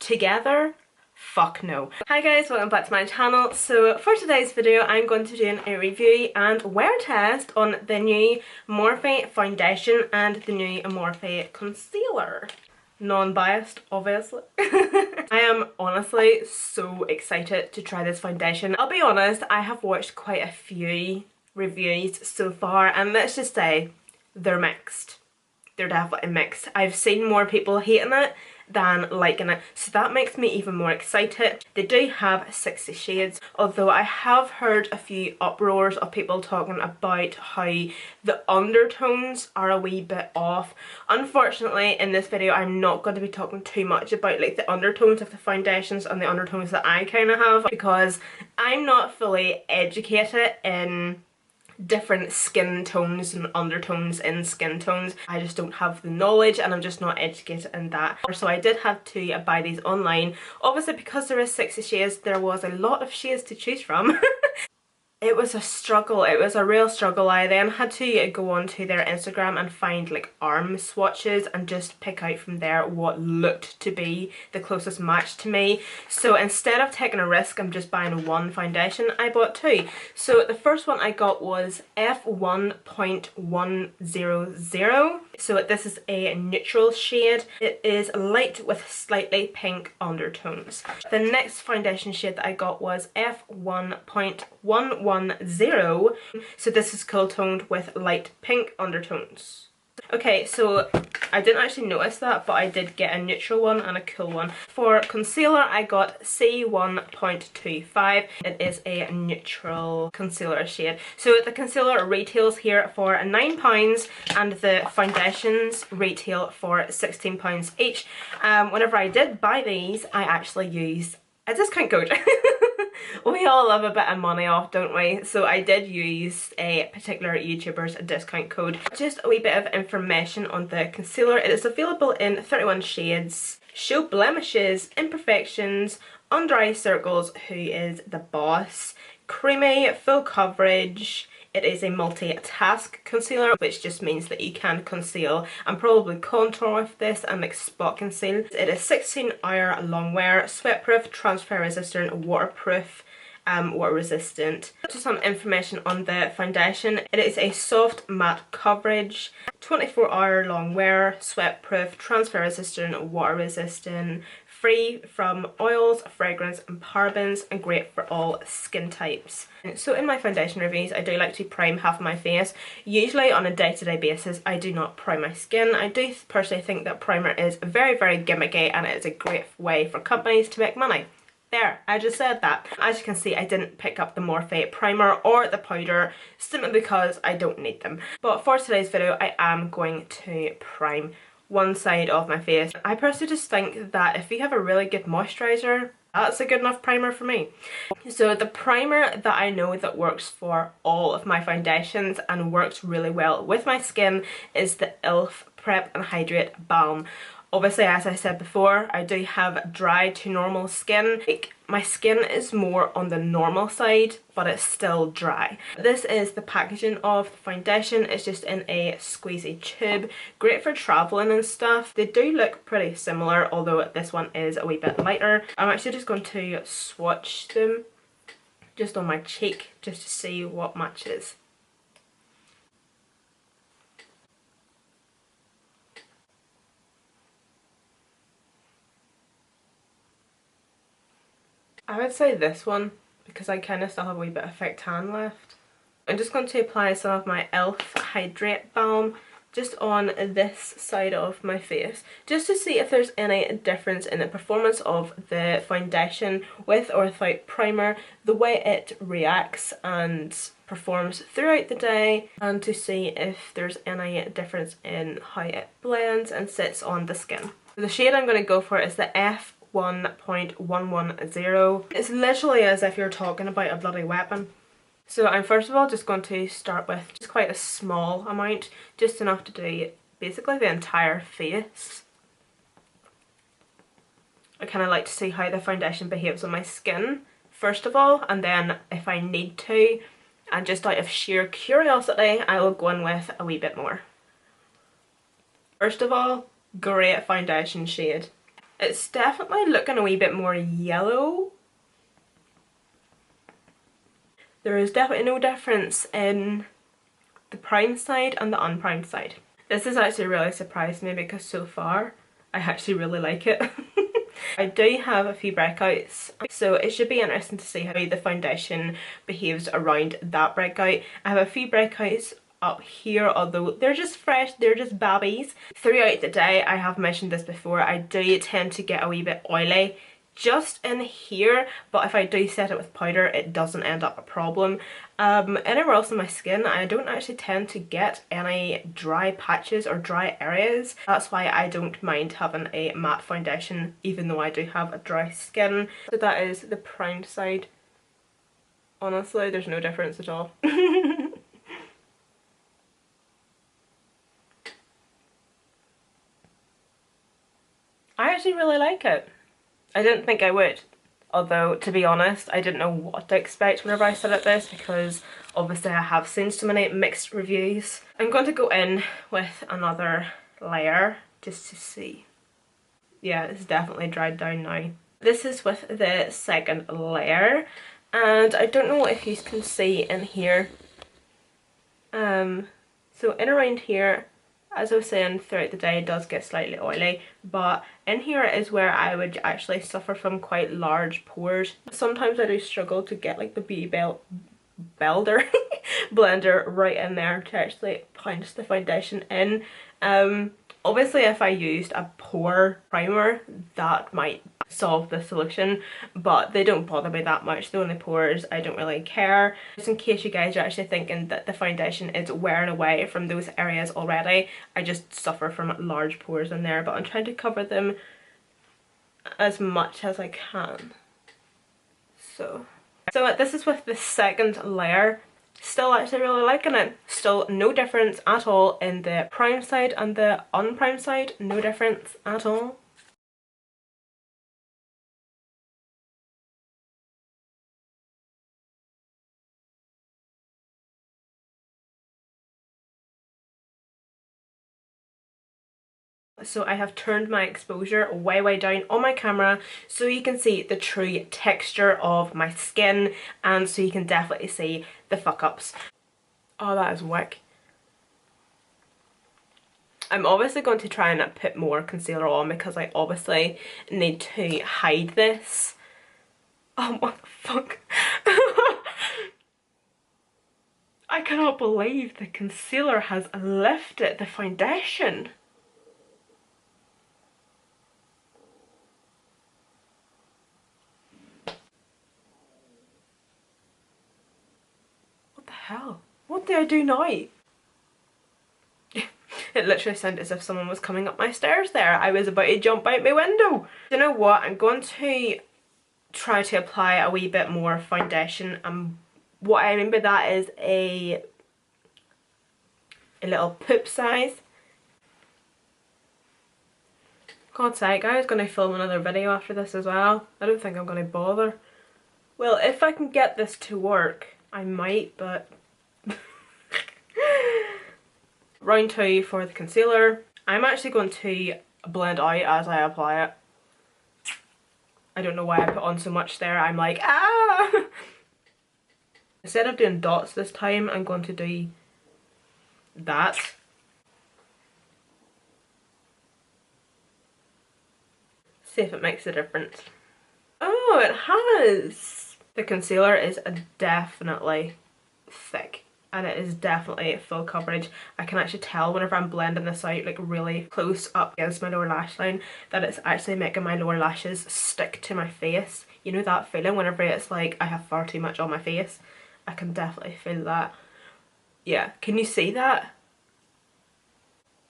together? Fuck no. Hi guys, welcome back to my channel. So for today's video I'm going to be doing a review and wear test on the new Morphe foundation and the new Morphe concealer. Non-biased, obviously. I am honestly so excited to try this foundation. I'll be honest, I have watched quite a few reviews so far and let's just say they're mixed. They're definitely mixed. I've seen more people hating it than liking it, so that makes me even more excited. They do have 60 shades, although I have heard a few uproars of people talking about how the undertones are a wee bit off. Unfortunately, in this video I'm not going to be talking too much about like the undertones of the foundations and the undertones that I kind of have, because I'm not fully educated in different skin tones and undertones in skin tones. I just don't have the knowledge and I'm just not educated in that. So I did have to buy these online. Obviously because there is 60 shades, there was a lot of shades to choose from. It was a struggle, it was a real struggle. I then had to go onto their Instagram and find like arm swatches and just pick out from there what looked to be the closest match to me. So instead of taking a risk, I'm just buying one foundation, I bought two. So the first one I got was F1.100. So this is a neutral shade. It is light with slightly pink undertones. The next foundation shade that I got was F1.110. So this is cool toned with light pink undertones. Okay, so I didn't actually notice that, but I did get a neutral one and a cool one. For concealer, I got C1.25. It is a neutral concealer shade. So the concealer retails here for £9 and the foundations retail for £16 each. Whenever I did buy these, I actually used a discount code. We all love a bit of money off, don't we? So I did use a particular YouTuber's discount code. Just a wee bit of information on the concealer. It is available in 31 shades. Show blemishes, imperfections, under eye circles, who is the boss, creamy, full coverage. It is a multi-task concealer, which just means that you can conceal and probably contour with this and like spot conceal. It is 16-hour long wear, sweat proof, transfer resistant, waterproof, water resistant. Just some information on the foundation. It is a soft matte coverage, 24-hour long wear, sweat proof, transfer resistant, water resistant, free from oils, fragrance and parabens, and great for all skin types. So in my foundation reviews I do like to prime half of my face. Usually on a day-to-day basis I do not prime my skin. I do personally think that primer is very gimmicky and it is a great way for companies to make money. There, I just said that. As you can see, I didn't pick up the Morphe primer or the powder simply because I don't need them. But for today's video I am going to prime one side of my face. I personally just think that if you have a really good moisturiser, that's a good enough primer for me. So the primer that I know that works for all of my foundations and works really well with my skin is the e.l.f. Prep and Hydrate Balm. Obviously, as I said before, I do have dry to normal skin. Like, my skin is more on the normal side, but it's still dry. This is the packaging of the foundation. It's just in a squeezy tube. Great for traveling and stuff. They do look pretty similar, although this one is a wee bit lighter. I'm actually just going to swatch them just on my cheek just to see what matches. I would say this one because I kind of still have a wee bit of fake tan left. I'm just going to apply some of my e.l.f. Hydrate Balm just on this side of my face just to see if there's any difference in the performance of the foundation with or without primer, the way it reacts and performs throughout the day, and to see if there's any difference in how it blends and sits on the skin. The shade I'm going to go for is the F1.110. It's literally as if you're talking about a bloody weapon. So I'm first of all just going to start with just quite a small amount, just enough to do basically the entire face. I kind of like to see how the foundation behaves on my skin first of all, and then if I need to, and just out of sheer curiosity, I will go in with a wee bit more. First of all, great foundation shade. It's definitely looking a wee bit more yellow. There is definitely no difference in the primed side and the unprimed side. This has actually really surprised me because so far I actually really like it. I do have a few breakouts, so it should be interesting to see how the foundation behaves around that breakout. I have a few breakouts up here, although they're just fresh, they're just babbies. Throughout the day, I have mentioned this before, I do tend to get a wee bit oily just in here, but if I do set it with powder it doesn't end up a problem. Anywhere else on my skin I don't actually tend to get any dry patches or dry areas. That's why I don't mind having a matte foundation even though I do have a dry skin. So that is the primed side. Honestly, there's no difference at all. I actually really like it. I didn't think I would, although to be honest I didn't know what to expect whenever I started this because obviously I have seen so many mixed reviews. I'm going to go in with another layer just to see. Yeah, it's definitely dried down now. This is with the second layer and I don't know if you can see in here. So in around here, as I was saying, throughout the day it does get slightly oily, but in here is where I would actually suffer from quite large pores. Sometimes I do struggle to get like the blender right in there to actually punch the foundation in. Obviously if I used a pore primer that might solve the solution, but they don't bother me that much. The only pores, I don't really care. Just in case you guys are actually thinking that the foundation is wearing away from those areas already, I just suffer from large pores in there, but I'm trying to cover them as much as I can. So this is with the second layer. Still actually really liking it. Still no difference at all in the prime side and the unprimed side. No difference at all. So I have turned my exposure way down on my camera so you can see the true texture of my skin and so you can definitely see the fuck ups. Oh, that is wick. I'm obviously going to try and put more concealer on because I obviously need to hide this. Oh, what the fuck? I cannot believe the concealer has lifted the foundation. What the hell? What do I do now? It literally sounded as if someone was coming up my stairs there. I was about to jump out my window. You know what? I'm going to try to apply a wee bit more foundation, and what I mean by that is a little poop size. God's sake, I was going to film another video after this as well. I don't think I'm going to bother. Well, if I can get this to work, I might, but... Round 2 for the concealer. I'm actually going to blend out as I apply it. I don't know why I put on so much there. I'm like, ah! Instead of doing dots this time, I'm going to do that. See if it makes a difference. Oh, it has! The concealer is definitely thick. And it is definitely full coverage. I can actually tell whenever I'm blending this out like really close up against my lower lash line that it's actually making my lower lashes stick to my face. You know that feeling whenever it's like I have far too much on my face? I can definitely feel that. Yeah, can you see that?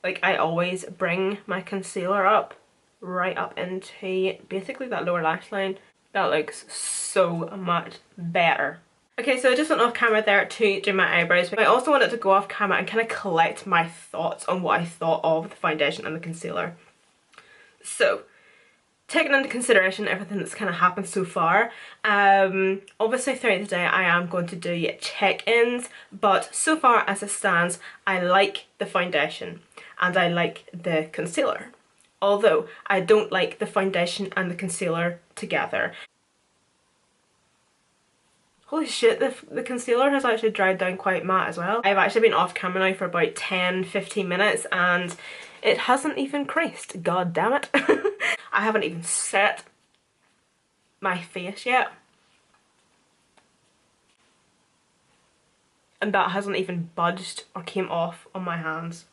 Like I always bring my concealer up, right up into basically that lower lash line. That looks so much better. Okay, so I just went off camera there to do my eyebrows, but I also wanted to go off camera and kind of collect my thoughts on what I thought of the foundation and the concealer. So, taking into consideration everything that's kind of happened so far, obviously throughout the day I am going to do check-ins, but so far as it stands, I like the foundation and I like the concealer. Although I don't like the foundation and the concealer together. Holy shit, the concealer has actually dried down quite matte as well. I've actually been off camera now for about 10-15 minutes and it hasn't even creased. God damn it. I haven't even set my face yet. And that hasn't even budged or came off on my hands.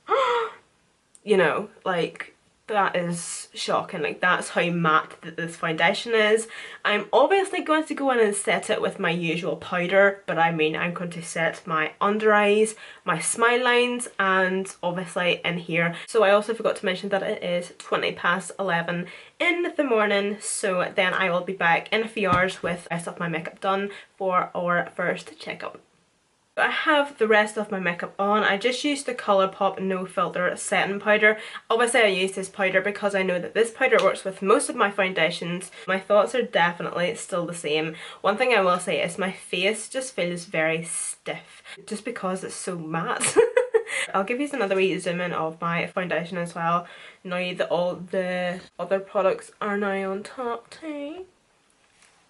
You know, like, that is shocking. Like, that's how matte that this foundation is. I'm obviously going to go in and set it with my usual powder, but I mean, I'm going to set my under eyes, my smile lines, and obviously in here. So I also forgot to mention that it is 11:20 in the morning, so then I will be back in a few hours with the rest of my makeup done for our first checkup. I have the rest of my makeup on. I just used the Colourpop No Filter setting powder. Obviously I used this powder because I know that this powder works with most of my foundations. My thoughts are definitely still the same. One thing I will say is my face just feels very stiff just because it's so matte. I'll give you another wee zoom in of my foundation as well, now that all the other products are now on top too.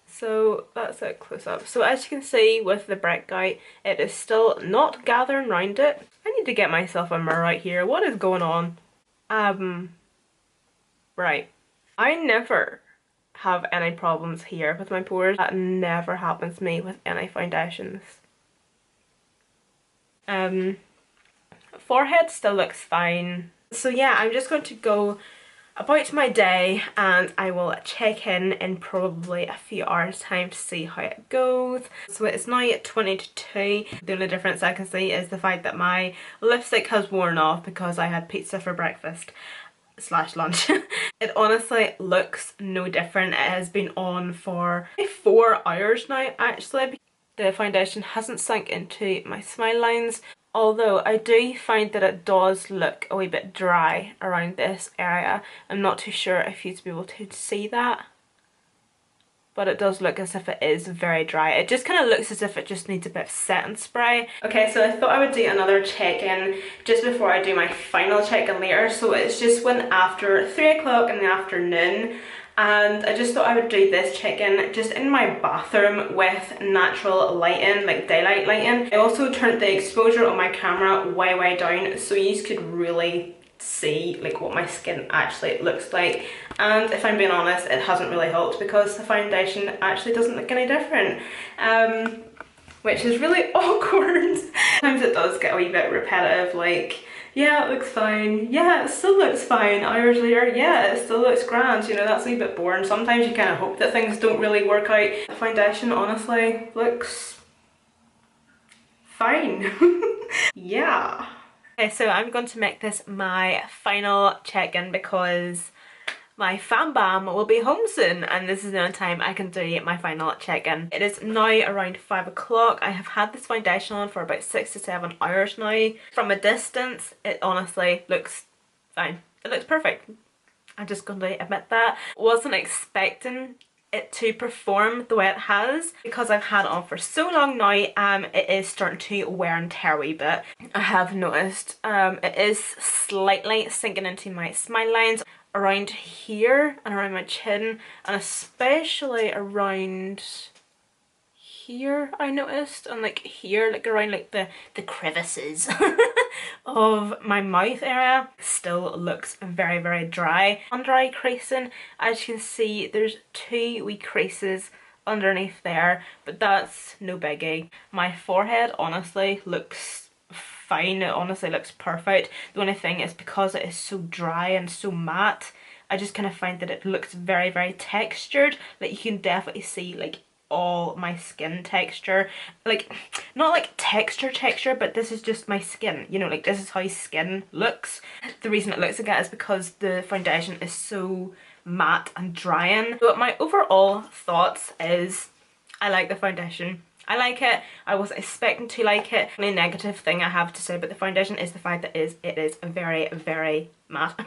So that's a close up. So as you can see with the bright guy, it is still not gathering round it. I need to get myself a mirror right here. What is going on? Right. I never have any problems here with my pores. That never happens to me with any foundations. Forehead still looks fine. So yeah, I'm just going to go about my day and I will check in probably a few hours time to see how it goes. So it's now at 20 to 2. The only difference I can see is the fact that my lipstick has worn off because I had pizza for breakfast / lunch. It honestly looks no different. It has been on for 4 hours now actually. The foundation hasn't sunk into my smile lines, although I do find that it does look a wee bit dry around this area. I'm not too sure if you'd be able to see that, but it does look as if it is very dry. It just kind of looks as if it just needs a bit of setting spray. Okay, so I thought I would do another check-in just before I do my final check-in later. So it's just when after 3 o'clock in the afternoon, and I just thought I would do this check-in just in my bathroom with natural lighting, like daylight lighting. I also turned the exposure on my camera way down so you could really see like what my skin actually looks like, and if I'm being honest, it hasn't really helped because the foundation actually doesn't look any different, which is really awkward. Sometimes it does get a wee bit repetitive, like, yeah, it looks fine, yeah, it still looks fine. Hours later, yeah, it still looks grand, you know, that's a wee bit boring. Sometimes you kind of hope that things don't really work out. The foundation honestly looks fine. Yeah. Okay, so I'm going to make this my final check-in because my fam bam will be home soon and this is the only time I can do my final check-in. It is now around 5 o'clock. I have had this foundation on for about 6 to 7 hours now. From a distance, it honestly looks fine. It looks perfect. I'm just going to admit that. Wasn't expecting it to perform the way it has because I've had it on for so long now. It is starting to wear and tear a wee bit. I have noticed it is slightly sinking into my smile lines around here and around my chin, and especially around here I noticed, and like here, like around like the crevices of my mouth area. Still looks very dry. Under eye creasing, as you can see, there's 2 wee creases underneath there, but that's no biggie. My forehead honestly looks fine. It honestly looks perfect. The only thing is because it is so dry and so matte, I just kind of find that it looks very textured. Like you can definitely see like all my skin texture, like not like texture, but this is just my skin, you know, like this is how skin looks. The reason it looks like that is because the foundation is so matte and drying. But my overall thoughts is I like the foundation. I like it. I wasn't expecting to like it. The only negative thing I have to say about the foundation is the fact that it is very matte.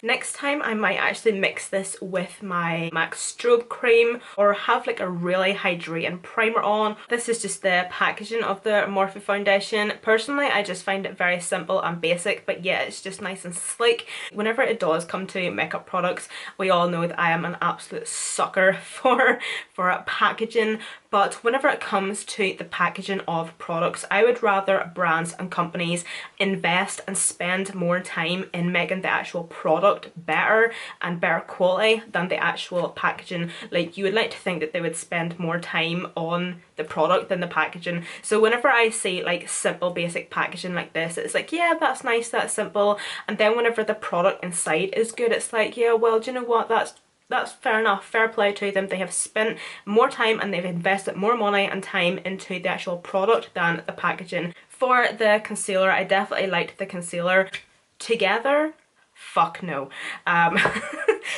Next time I might actually mix this with my MAC strobe cream or have like a really hydrating primer on. This is just the packaging of the Morphe foundation. Personally, I just find it very simple and basic, but yeah, it's just nice and sleek. Whenever it does come to makeup products, we all know that I am an absolute sucker for packaging, but whenever it comes to the packaging of products, I would rather brands and companies invest and spend more time in making the actual product better and better quality than the actual packaging. Like, you would like to think that they would spend more time on the product than the packaging. So whenever I see like simple basic packaging like this, it's like, yeah, that's nice, that's simple. And then whenever the product inside is good, it's like, yeah, well, do you know what, that's fair enough, fair play to them. They have spent more time and they've invested more money and time into the actual product than the packaging. For the concealer, I definitely liked the concealer. Together, fuck no.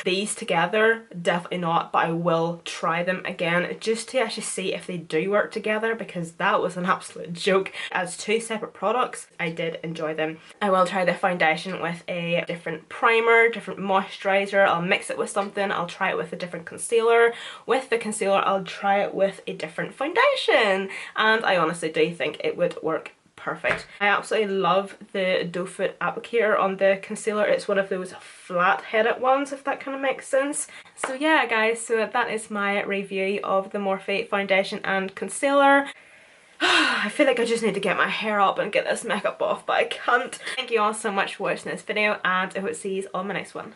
These together, definitely not, but I will try them again just to actually see if they do work together, because that was an absolute joke. As two separate products, I did enjoy them. I will try the foundation with a different primer, different moisturizer. I'll mix it with something. I'll try it with a different concealer. With the concealer, I'll try it with a different foundation. And I honestly do think it would work perfect. I absolutely love the doe foot applicator on the concealer. It's one of those flat-headed ones, if that kind of makes sense. So yeah guys, so that is my review of the Morphe foundation and concealer. I feel like I just need to get my hair up and get this makeup off, but I can't. Thank you all so much for watching this video, and I hope to see you on my next one.